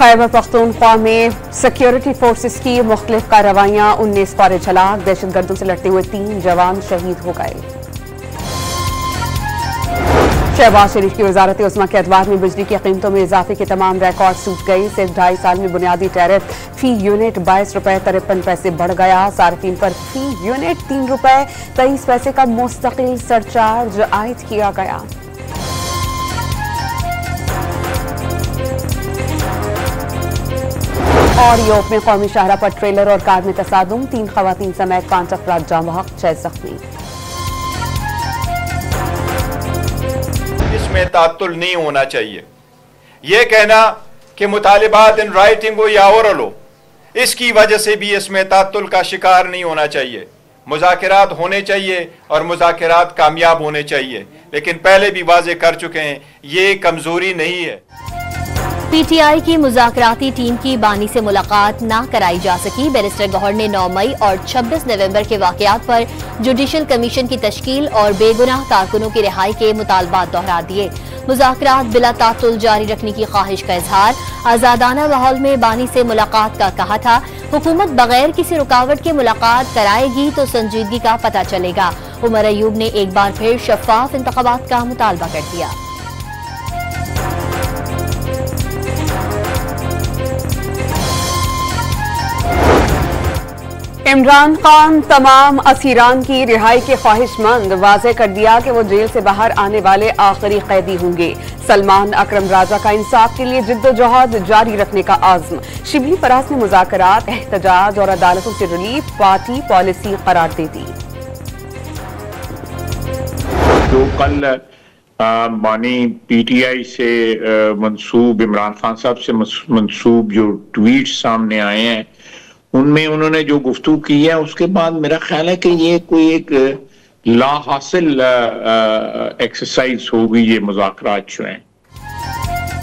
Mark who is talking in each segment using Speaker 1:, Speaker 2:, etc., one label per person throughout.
Speaker 1: खैबर पख्तूनख्वा में security forces की मुख्तलिफ कार्रवाइयां, 19 फौज हलाक, दहशतगर्दों से लड़ते हुए 3 जवान शहीद हो गए। शहबाज शरीफ की वजारत उस्मा के अदवार में बिजली की कीमतों में इजाफे के तमाम रिकॉर्ड टूट गए। सिर्फ 2.5 साल में बुनियादी टैरिफ फी यूनिट 22 रुपए 53 पैसे बढ़ गया। सार्फिन पर फी यूनिट 3 रुपए 23 पैसे का मुस्तकिल सरचार्ज आयद किया गया। और यूरोप में कौमी शाहरा पर ट्रेलर और कार में तसादुम, 3 खवातीन समेत 5 अफराद जाँ बहक, 6 जख्मी।
Speaker 2: इसमें तात्तुल नहीं होना चाहिए। यह कहना कि मुतालिबात इन राइटिंग हो या ओरल हो, इसकी वजह से भी इसमें तात्तुल का शिकार नहीं होना चाहिए। मुज़ाकिरात होने चाहिए और मुज़ाकिरात कामयाब होने चाहिए, लेकिन पहले भी वाज़े कर चुके हैं, ये कमजोरी नहीं है।
Speaker 3: पीटीआई की मुज़ाकराती टीम की बानी से मुलाकात ना कराई जा सकी। बैरिस्टर गौहर ने 9 मई और 26 नवंबर के वाकयात पर जुडिशल कमीशन की तश्कील और बेगुनाह कारकुनों की रिहाई के मुतालबात दोहरा दिए। मुज़ाकरात बिला तातुल जारी रखने की ख्वाहिश का इजहार। आजादाना माहौल में बानी से मुलाकात का कहा था। हुकूमत बगैर किसी रुकावट के मुलाकात कराएगी तो संजीदगी का पता चलेगा। उमर अयूब ने एक बार फिर शफाफ इंतखाबात का मुतालबा कर दिया।
Speaker 1: इमरान खान तमाम असीरान की रिहाई के ख्वाहिशमंद, वाज़ेह कर दिया कि वो जेल से बाहर आने वाले आखिरी कैदी होंगे। सलमान अकरम राजा का इंसाफ के लिए जिद्दोजहद जारी रखने का आज़्म। शिबली फराज ने मुज़ाकरात, एहतजाज और अदालतों से रिलीफ पार्टी पॉलिसी करार दे दी।
Speaker 4: तो कल बानी पीटीआई से मंसूब, इमरान खान साहब से मंसूब जो ट्वीट सामने आए हैं, उनमें उन्होंने जो गुफ्तगू की है, उसके बाद मेरा ख्याल है कि ये कोई एक ला हासिल एक्सरसाइज होगी। ये मुज़ाकरात जो हैं,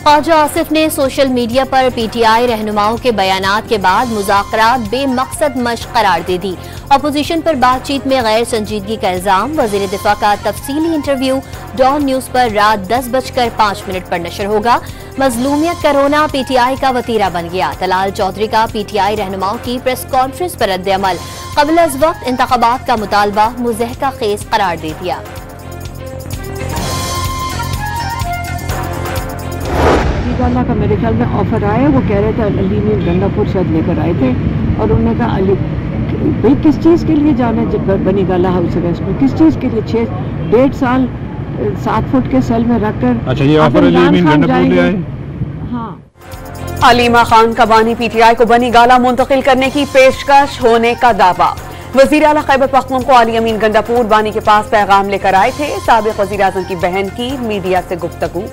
Speaker 3: ख्वाजा आसिफ ने सोशल मीडिया पर पीटीआई रहनुमाओं के बयानात के बाद मुज़ाकरात बेमकसद मश्क करार दे दी। अपोजिशन पर बातचीत में गैर संजीदगी का इल्जाम। वज़ीर दिफा का तफसीली इंटरव्यू डॉन न्यूज पर रात 10:05 पर नशर होगा। मजलूमियत कोरोना पीटीआई का वतीरा बन गया। तलाल चौधरी का पीटीआई रहनुमाओं की प्रेस कॉन्फ्रेंस पर रद्द-ए-अमल। क़ब्ल अज़ वक्त इंतखाबात का मुतालबा मुज़हका खेज करार दे दिया।
Speaker 5: अल्लाह का मेरे ख्याल में ऑफर आया, वो कह रहे थे अली ने गंगापुर शायद लेकर आए थे और उन्होंने कहा अली भाई किस चीज़ के लिए जाना है बनी गाला हाउस अरेस्ट में, किस चीज़ के लिए 1.5 साल 7 फुट के सेल में रखकर।
Speaker 6: अच्छा, ये ऑफर अली गंगापुर ले आए।
Speaker 5: हाँ,
Speaker 1: अलीमा खान का बानी पीटीआई को बनी गाला मुंतकिल करने की पेशकश होने का दावा। वज़ीर आला खैबर पख्तूनख्वा अली अमीन गंडापुर बानी के पास पैगाम लेकर आए थे। साबिक़ वज़ीर आज़म की बहन की मीडिया से गुफ्तगू।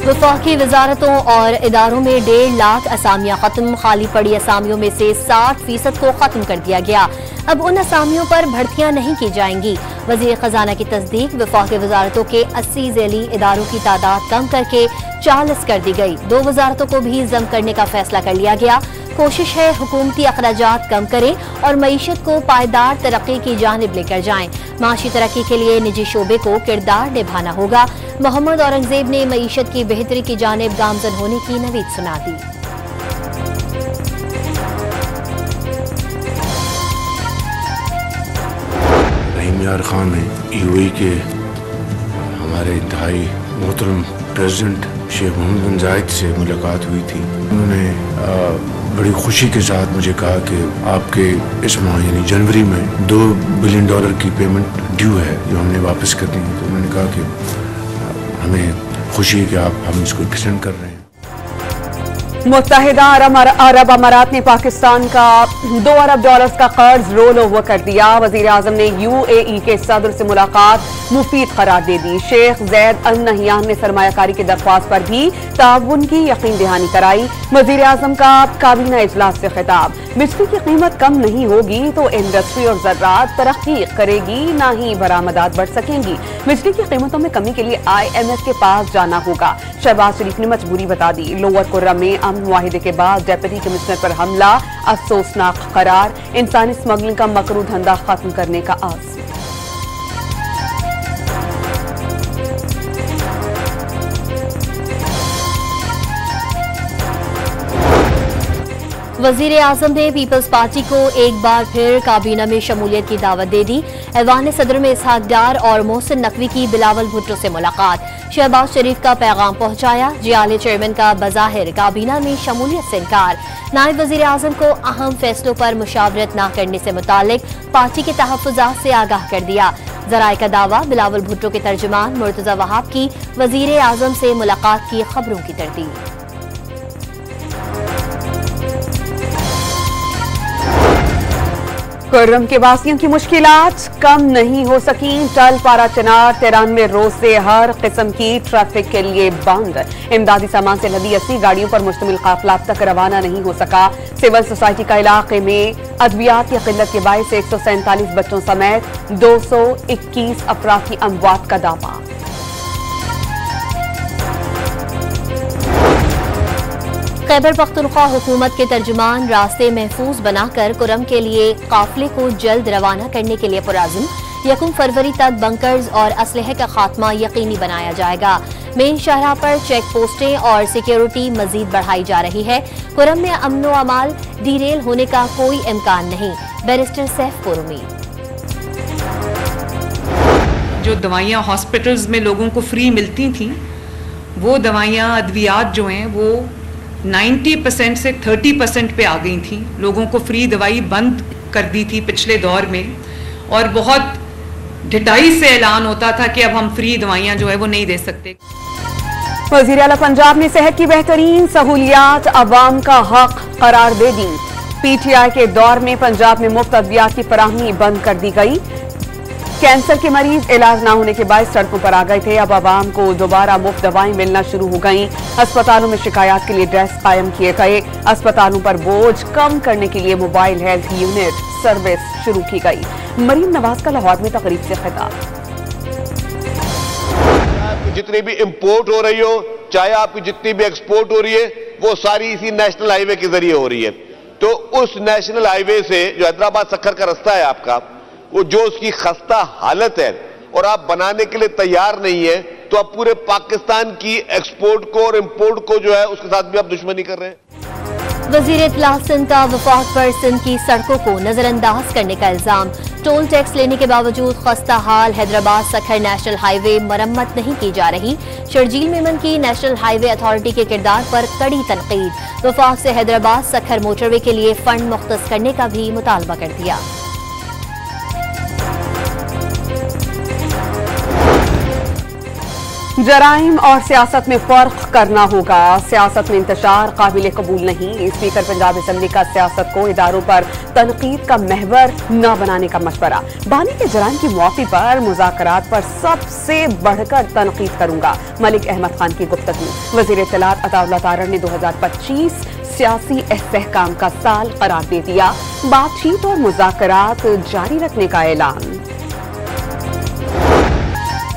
Speaker 3: वफाकी वजारतों और इदारों में 1.5 लाख असामियां खत्म। खाली पड़ी असामियों में से 60% को खत्म कर दिया गया। अब उन असामियों पर भर्तियां नहीं की जाएंगी। वज़ीर खजाना की तस्दीक। वफाकी वजारतों के 80 ज़ैली इदारों की तादाद कम करके 40 कर दी गई। 2 वजारतों को भी जम करने का फैसला कर लिया गया। कोशिश है हुकूमती अखराजात कम करें और मईशत को पायदार तरक्की की जानिब लेकर जाएं। माशी तरक्की के लिए निजी शोबे को किरदार निभाना होगा। मोहम्मद औरंगजेब ने मईशत की बेहतरी की जानिब गामजन होने की नवीद सुना दी।
Speaker 7: रहीम यार खान ने यूएई के हमारे इंतहाई मोहतरम प्रेसिडेंट शेख मोहम्मद बिन जायद से मुलाकात हुई थी। उन्होंने बड़ी खुशी के साथ मुझे कहा कि आपके इस माह यानी जनवरी में $2 बिलियन की पेमेंट ड्यू है जो हमने वापस करनी है। तो उन्होंने कहा कि हमें खुशी है कि हम इसको एक्सटेंड कर रहे हैं।
Speaker 1: मुत्तहिदा अरब अमारात ने पाकिस्तान का $2 अरब का कर्ज रोल ओवर कर दिया। वजीर आजम ने यूएई के सदर से मुलाकात मुफीद करार दे दी। शेख जैद अल नहयान ने सरमायाकारी की दरख्वास्त पर भी ताउन की यकीन दहानी कराई। वजीर आजम का काबीना इजलास से खिताब। बिजली की कीमत कम नहीं होगी तो इंडस्ट्री और ज़राअत तरक्की करेगी, ना ही बरामदात बढ़ सकेंगी। बिजली की कीमतों में कमी के लिए IMF के पास जाना होगा। शहबाज शरीफ ने मजबूरी बता दी। लोअर कुर्रा में अमन मुआहिदे के बाद डेप्यूटी कमिश्नर पर हमला, अफसोसनाक करार। इंसानी स्मगलिंग का मकरू धंधा खत्म करने का आज़म।
Speaker 3: वजीर आजम ने पीपल्स पार्टी को एक बार फिर काबीना में शमूलियत की दावत दे दी। ऐवान सदर में इसहाक डार और मोहसिन नकवी की बिलावल भुट्टो से मुलाकात। शहबाज शरीफ का पैगाम पहुंचाया। जियाले चेयरमैन का बज़ाहिर काबीना में शमूलियत से इनकार। नायब वजीर आजम को अहम फैसलों पर मुशावरत न करने से मुतालिक पार्टी के तहफ़्फ़ुज़ात से आगाह कर दिया। ज़राए का दावा, बिलावल भुट्टो के तर्जुमान मुर्तज़ा वहाब की वजीर आजम से मुलाकात की खबरों की तरतीब।
Speaker 1: खुर्रम के वासियों की मुश्किलात कम नहीं हो सकी। टल पारा चनार 93 रोज से हर किस्म की ट्रैफिक के लिए बंद। इमदादी सामान से लदी 80 गाड़ियों पर मुश्तमिल काफिला अब तक रवाना नहीं हो सका। सिविल सोसाइटी का इलाके में अद्वियात की किल्लत के बायस 147 बच्चों समेत 221 अफराद की अमवात का दावा।
Speaker 3: खैबर पख्तूनख्वा हुकूमत के तर्जुमान रास्ते महफूज बनाकर कुरम के लिए काफिले को जल्द रवाना करने के लिए पुराज़िम। 1 फरवरी तक बंकर्स और असलहे का खात्मा यकीनी बनाया जाएगा। मेन शाहराह पर चेक पोस्टें और सिक्योरिटी मजीद बढ़ाई जा रही है। कुरम में अमनो अमाल डीरेल होने का कोई इम्कान नहीं। बैरिस्टर सैफपुर उम्मीद।
Speaker 8: जो दवाइयाँ हॉस्पिटल्स में लोगों को फ्री मिलती थी, वो दवाइयाँ अद्वियात जो हैं वो 90% से 30% पे आ गई थी। लोगों को फ्री दवाई बंद कर दी थी पिछले दौर में, और बहुत ढिठाई से ऐलान होता था कि अब हम फ्री दवाइयाँ जो है वो नहीं दे सकते।
Speaker 1: वज़ीर आला पंजाब ने सेहत की बेहतरीन सहूलियात अवाम का हक करार दे दी। PTI के दौर में पंजाब में मुफ्त अद्वियात की फराहमी बंद कर दी गई। कैंसर के मरीज इलाज न होने के बाद सड़कों पर आ गए थे। अब आवाम को दोबारा मुफ्त दवाएं मिलना शुरू हो गईं। अस्पतालों में शिकायत के लिए डेस्क कायम किए गए। अस्पतालों पर बोझ कम करने के लिए मोबाइल हेल्थ यूनिट सर्विस शुरू की गई। मरीम नवाज का लाहौर में तकरीब से खिताब।
Speaker 9: जितनी भी इंपोर्ट हो रही हो, चाहे आपकी जितनी भी एक्सपोर्ट हो रही है, वो सारी इसी नेशनल हाईवे के जरिए हो रही है। तो उस नेशनल हाईवे से जो हैदराबाद सक्खर का रास्ता है आपका, वो जो उसकी खस्ता हालत है और आप बनाने के लिए तैयार नहीं है, तो आप पूरे पाकिस्तान की एक्सपोर्ट को और इंपोर्ट को जो है उसके साथ भी आप दुश्मनी कर रहे हैं।
Speaker 3: वजीर इत्तलाह सिंध का वफाक पर सिंध की सड़कों को नजरअंदाज करने का इल्जाम। टोल टैक्स लेने के बावजूद खस्ता हाल हैदराबाद सक्खर नेशनल हाईवे मरम्मत नहीं की जा रही। शर्जील मेमन की नेशनल हाईवे अथॉरिटी के किरदार पर कड़ी तनकीद। वफाक से हैदराबाद सक्खर मोटरवे के लिए फंड मुख्तस करने का भी मुतालबा कर दिया।
Speaker 1: जराइम और सियासत में फर्क करना होगा। सियासत में इंतशार काबिल कबूल नहीं। स्पीकर पंजाब असेंबली का सियासत को इदारों पर तनकीद का महवर न बनाने का मशवरा। बानी के जराइम की मुआफी पर मुज़ाकरात पर सबसे बढ़कर तनकीद करूंगा, मलिक अहमद खान की गुफ्तगू। वज़ीर इत्तलात अताउल्लाह तारड़ ने 2025 सियासी इस्तेहकाम का साल करार दे दिया। बातचीत और मुज़ाकरात जारी रखने का ऐलान।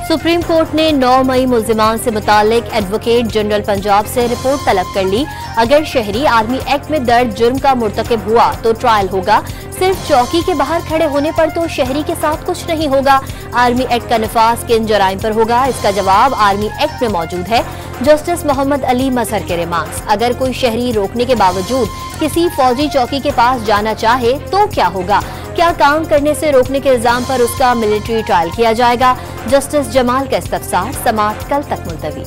Speaker 3: सुप्रीम कोर्ट ने 9 मई मुल्जिमान से मुतालिक एडवोकेट जनरल पंजाब से रिपोर्ट तलब कर ली। अगर शहरी आर्मी एक्ट में दर्ज जुर्म का मुर्तकिब हुआ तो ट्रायल होगा। सिर्फ चौकी के बाहर खड़े होने पर तो शहरी के साथ कुछ नहीं होगा। आर्मी एक्ट का नफाज किन जराइम पर होगा, इसका जवाब आर्मी एक्ट में मौजूद है। जस्टिस मोहम्मद अली मजहर के रिमार्क्स। अगर कोई शहरी रोकने के बावजूद किसी फौजी चौकी के पास जाना चाहे तो क्या होगा? क्या काम करने से रोकने के इल्जाम पर उसका मिलिट्री ट्रायल किया जाएगा? जस्टिस जमाल का इस्तफसार। समाअत कल तक मुलतवी।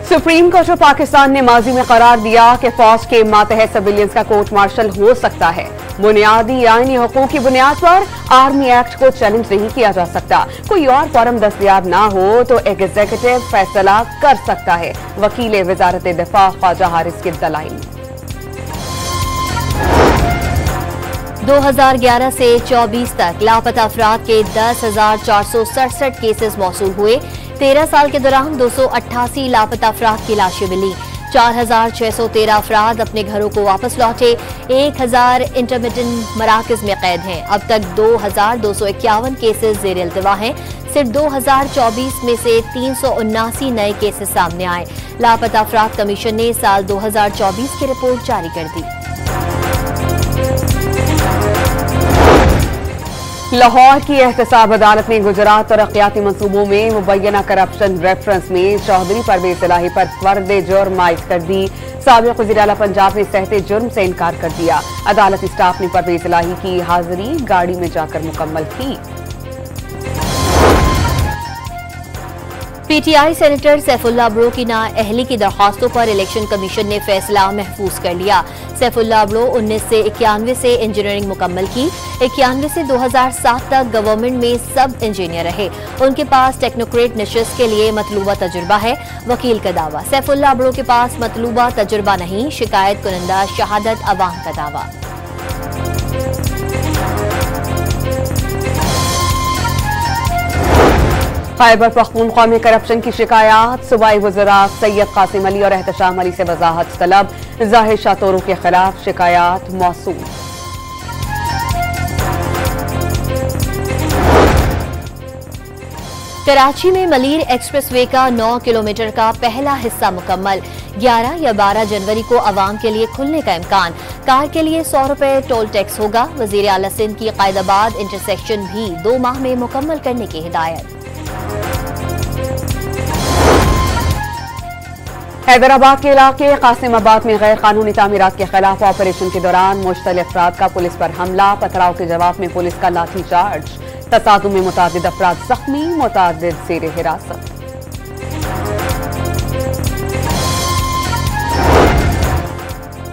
Speaker 1: सुप्रीम कोर्ट ऑफ पाकिस्तान ने माजी में करार दिया कि फौज के मातहत सिविलियंस का कोर्ट मार्शल हो सकता है। बुनियादी आईनी हुकूक की बुनियाद पर आर्मी एक्ट को चैलेंज नहीं किया जा सकता। कोई और फॉर्म दस्तयाब ना हो तो एग्जीक्यूटिव फैसला कर सकता है। वकील वजारत दिफा ख्वाजा हारिस के दलाइल।
Speaker 3: 2011 से 24 तक लापता अफराद के 10,467 केसेस मौसूल हुए। 13 साल के दौरान 288 लापता अफराद की लाशें मिली। 4,613 अफराद अपने घरों को वापस लौटे। 1,000 इंटरमिटेंट मराकज में कैद हैं। अब तक 2,251 केसेस ज़ेर इल्तिवा हैं। सिर्फ 2024 में से 379 नए केसेस सामने आए। लापता अफराद कमीशन ने साल 2024 की रिपोर्ट जारी कर दी।
Speaker 1: लाहौर की एहतसाब अदालत ने गुजरात तरक्याती मंसूबों में मुबैना करप्शन रेफरेंस में चौधरी परवेज इलाही पर फर्द जुर्म आयद कर दी। साबिक वज़ीर आला पंजाब ने सहते जुर्म से इनकार कर दिया। अदालती स्टाफ ने परवेज इलाही की हाजिरी गाड़ी में जाकर मुकम्मल की।
Speaker 3: पीटीआई सेनेटर सैफुल्लाह अब्रो की नाअहली की दरख्वास्तों पर इलेक्शन कमीशन ने फैसला महफूज कर लिया। सैफुल्लाह अब्रो 1991 से इंजीनियरिंग मुकम्मल की। 91 से 2007 तक गवर्नमेंट में सब इंजीनियर रहे। उनके पास टेक्नोक्रेट नशिस्त के लिए मतलूबा तजुर्बा है। वकील का दावा, सैफुल्लाह अब्रो के पास मतलूबा तजुर्बा नहीं, शिकायत कुनंदा शहादत अवाम का दावा।
Speaker 1: खैबर पख्तूनख्वा में करप्शन की शिकायत, सूबाई वज़रा सैयद कासिम अली और एहतशाम अली से वजाहत तलब। जाहिर शाह तोरू के खिलाफ शिकायत मौसूल।
Speaker 3: कराची में मलीर एक्सप्रेसवे का 9 किलोमीटर का पहला हिस्सा मुकम्मल। 11 या 12 जनवरी को आवाम के लिए खुलने का इम्कान। कार के लिए 100 रुपए टोल टैक्स होगा। वज़ीर आला सिंध की कायदाबाद इंटरसेक्शन भी 2 माह में मुकम्मल करने की हिदायत।
Speaker 1: हैदराबाद के इलाके कासिमाबाद में गैर कानूनी तामीरात के खिलाफ ऑपरेशन के दौरान मुश्तलिफ अफराद का पुलिस पर हमला। पथराव के जवाब में पुलिस का लाठीचार्ज। तसादुम में मुतादिद अफराद जख्मी, मुतादिद ज़ेर हिरासत।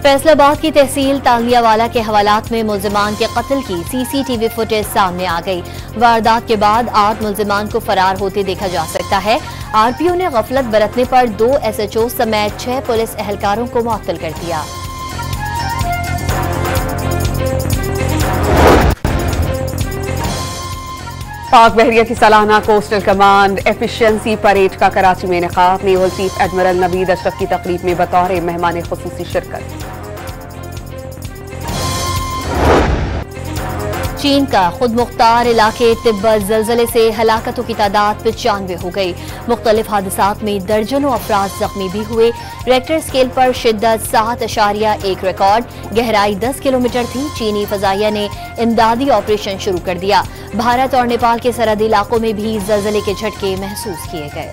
Speaker 3: फैसलाबाद की तहसील तालियावाला के हवालात में मुल्जिमान के कत्ल की सीसीटीवी फुटेज सामने आ गई। वारदात के बाद 8 मुल्जिमान को फरार होते देखा जा सकता है। आरपीओ ने गफलत बरतने पर 2 एसएचओ समेत 6 पुलिस एहलकारों को मुअत्तल कर दिया।
Speaker 1: पाक बहरिया की सालाना कोस्टल कमांड एफिशिएंसी परेड का कराची में इनेकाद। Naval chief admiral Naveed Ashraf की तकरीब में बतौर मेहमान खुसूसी शिरकत।
Speaker 3: चीन का खुद मुख्तार इलाके तिब्बत जलजले से हलाकतों की तादाद 95 हो गई। मुख्तलिफ हादसात में दर्जनों अफराद जख्मी भी हुए। रेक्टर स्केल पर शिद्दत 7.1 रिकॉर्ड। गहराई 10 किलोमीटर थी। चीनी फजाइया ने इमदादी ऑपरेशन शुरू कर दिया। भारत और नेपाल के सरहदी इलाकों में भी जलजले के झटके महसूस किए गए।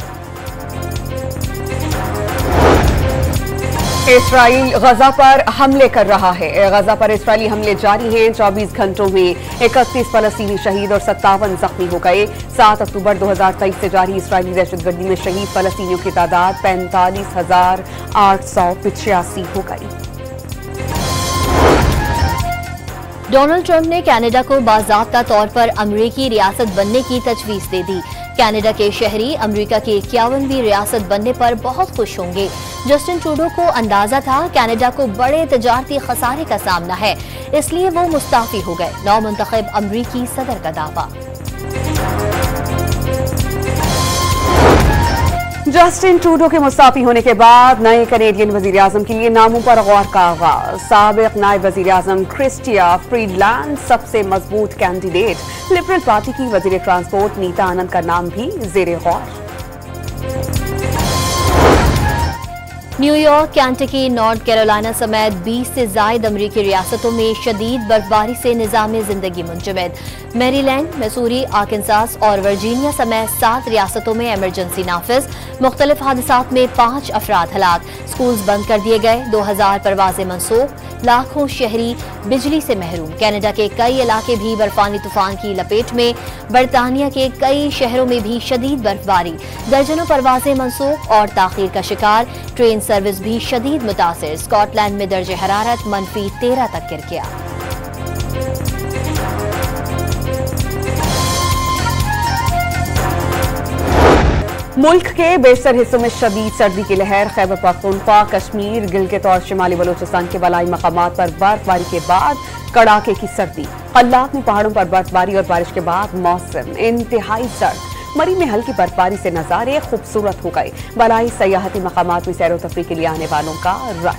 Speaker 1: इस्राईल गजा पर हमले कर रहा है। गजा पर इस्राएली हमले जारी हैं। 24 घंटों में 31 फलस्तीनी शहीद और 57 जख्मी हो गए। 7 अक्टूबर 2023 से जारी इस्राएली दहशतगर्दी में शहीद फलस्तीनियों की तादाद 45,885 हो गई।
Speaker 3: डोनाल्ड ट्रंप ने कनाडा को बाज़ाब्ता तौर पर अमरीकी रियासत बनने की तजवीज़ दे दी। कनाडा के शहरी अमेरिका की 51वीं रियासत बनने पर बहुत खुश होंगे। जस्टिन ट्रूडो को अंदाजा था कनाडा को बड़े तजारती खसारे का सामना है, इसलिए वो मुस्ताफी हो गए। नौ मुंतखब अमरीकी सदर का दावा।
Speaker 1: जस्टिन ट्रूडो के मुस्ताफी होने के बाद नए कनेडियन वजीर आजम के लिए नामों पर गौर का आगाज। साबिक नायब वजीर आजम क्रिस्टिया फ्रीडलैंड सबसे मजबूत कैंडिडेट। लिबरल पार्टी की वजीर ट्रांसपोर्ट नीता आनंद का नाम भी जेरे गौर।
Speaker 3: न्यूयॉर्क, कैंटकी, नॉर्थ कैरोलिना समेत 20 से जायद अमरीकी रियासतों में शदीद बर्फबारी से निज़ाम जिंदगी मुंजमद। मैरीलैंड, मैसूरी, आर्कनसास और वर्जीनिया समेत 7 रियासतों में इमरजेंसी नाफिज। मुख्तलिफ हादसात में 5 अफराद हलाक। स्कूल्स बंद कर दिए गए। 2000 परवाजें मनसूख। लाखों शहरी बिजली से महरूम। कनाडा के कई इलाके भी बर्फानी तूफान की लपेट में। बरतानिया के कई शहरों में भी शदीद बर्फबारी। दर्जनों परवाजें मनसूख और ताखीर का शिकार। ट्रेन सर्विस भी शदीद मुतासिर। स्कॉटलैंड में दर्जे हरारत -13 तक गिर गया।
Speaker 1: मुल्क के बेशतर हिस्सों में शदीद सर्दी की लहर। खैबर पख्तूनख्वा, कश्मीर, गिलगित और शिमाली बलूचिस्तान के बलाई मकामात पर बर्फबारी के बाद कड़ाके की सर्दी। कल्लात में पहाड़ों पर बर्फबारी और बारिश के बाद मौसम इंतहाई सर्द। मरी में हल्की बर्फबारी से नजारे खूबसूरत हो गए। बलाई सयाहती मकामात में सैर तफरी के लिए आने वालों का रश।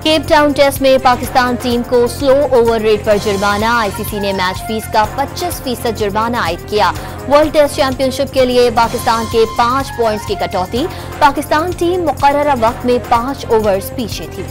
Speaker 3: केप टाउन टेस्ट में पाकिस्तान टीम को स्लो ओवर रेट पर जुर्माना। आईसीसी ने मैच फीस का 25% जुर्माना आयद किया। वर्ल्ड टेस्ट चैंपियनशिप के लिए पाकिस्तान के 5 पॉइंट्स की कटौती। पाकिस्तान टीम मुकर्ररा वक्त में 5 ओवर्स पीछे थी।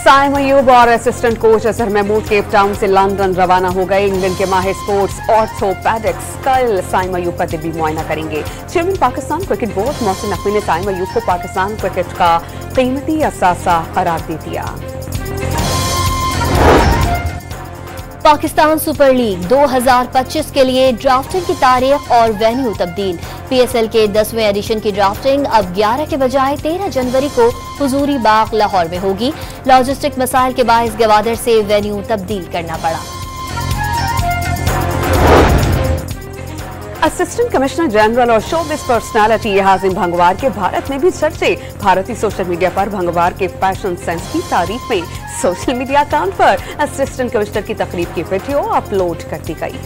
Speaker 1: साइम अयूब और assistant coach Azhar Mahmood Cape Town से लंदन रवाना हो गए। इंग्लैंड के माहिर स्पोर्ट्स ऑर्थोपेडिक्स कल साइम अयूब का तिब्बी मुआयना करेंगे। Chairman Pakistan cricket board Mohsin Naqvi ने साइम अयूब को पाकिस्तान क्रिकेट का कीमती असासा करार दे दिया।
Speaker 3: पाकिस्तान सुपर लीग 2025 के लिए ड्राफ्टिंग की तारीख और वेन्यू तब्दील। PSL के 10वें एडिशन की ड्राफ्टिंग अब 11 के बजाय 13 जनवरी को हुजूरी बाग लाहौर में होगी। लॉजिस्टिक मसाइल के बाइस गवादर से वेन्यू तब्दील करना पड़ा।
Speaker 1: असिस्टेंट कमिश्नर जनरल और शोबिस पर्सनालिटी हाजिम भंगवार के भारत में भी चर्चे। भारतीय सोशल मीडिया पर भंगवार के फैशन सेंस की तारीफ में सोशल मीडिया अकाउंट पर असिस्टेंट कमिश्नर की तकरीब की वीडियो अपलोड कर दी गई।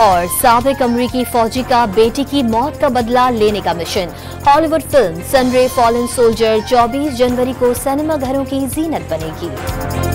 Speaker 3: और साबिक अमरीकी फौजी का बेटी की मौत का बदला लेने का मिशन। Hollywood film Sunray fallen soldier 24 जनवरी को सिनेमा घरों की जीनत बनेगी।